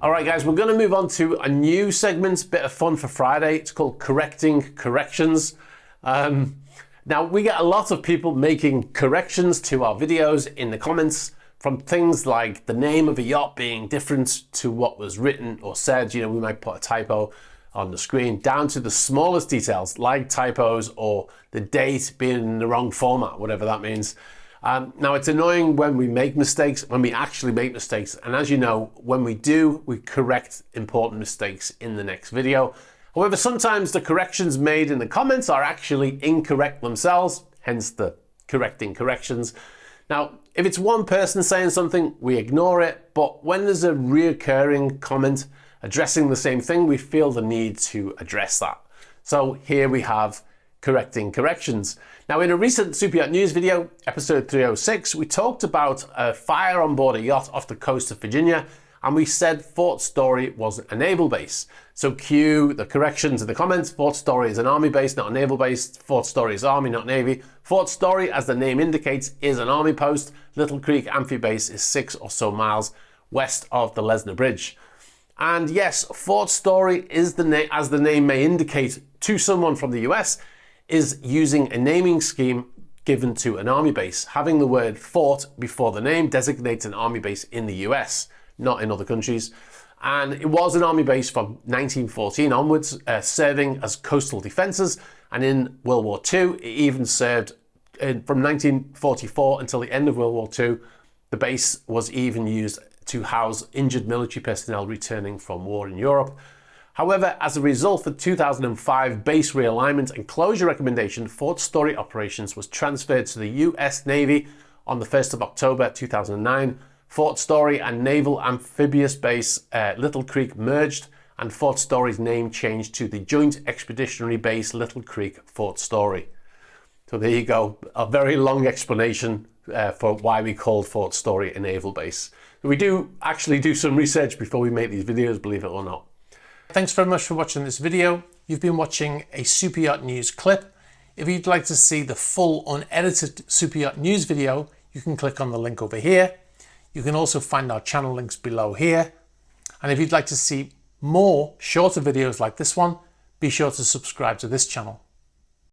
All right, guys, we're going to move on to a new segment, bit of fun for Friday. It's called Correcting Corrections. Now, we get a lot of people making corrections to our videos in the comments, from things like the name of a yacht being different to what was written or said. You know, we might put a typo on the screen, down to the smallest details like typos or the date being in the wrong format, whatever that means. Now, it's annoying when we make mistakes, when we actually make mistakes. And as you know, when we do, we correct important mistakes in the next video. However, sometimes the corrections made in the comments are actually incorrect themselves, hence the correcting corrections. Now, if it's one person saying something, we ignore it. But when there's a reoccurring comment addressing the same thing, we feel the need to address that. So here we have correcting corrections. Now, in a recent SuperYacht news video, episode 306, we talked about a fire on board a yacht off the coast of Virginia, and we said Fort Story was a naval base. So cue the corrections in the comments. Fort Story is an army base, not a naval base. Fort Story is army, not navy. Fort Story, as the name indicates, is an army post. Little Creek Amphi Base is 6 or so miles west of the Lesnar Bridge. And yes, Fort Story is as the name may indicate to someone from the US, is using a naming scheme given to an army base. Having the word fort before the name designates an army base in the US, not in other countries. And it was an army base from 1914 onwards, serving as coastal defences. And in World War II, it even served from 1944 until the end of World War II. The base was even used to house injured military personnel returning from war in Europe. However, as a result of the 2005 base realignment and closure recommendation, Fort Story operations was transferred to the US Navy on the 1st of October 2009. Fort Story and Naval Amphibious Base Little Creek merged, and Fort Story's name changed to the Joint Expeditionary Base Little Creek Fort Story. So there you go, a very long explanation for why we called Fort Story a naval base. We do actually do some research before we make these videos, believe it or not. Thanks very much for watching this video. You've been watching a SuperYacht News clip. If you'd like to see the full unedited SuperYacht News video, you can click on the link over here. You can also find our channel links below here. And if you'd like to see more shorter videos like this one, be sure to subscribe to this channel.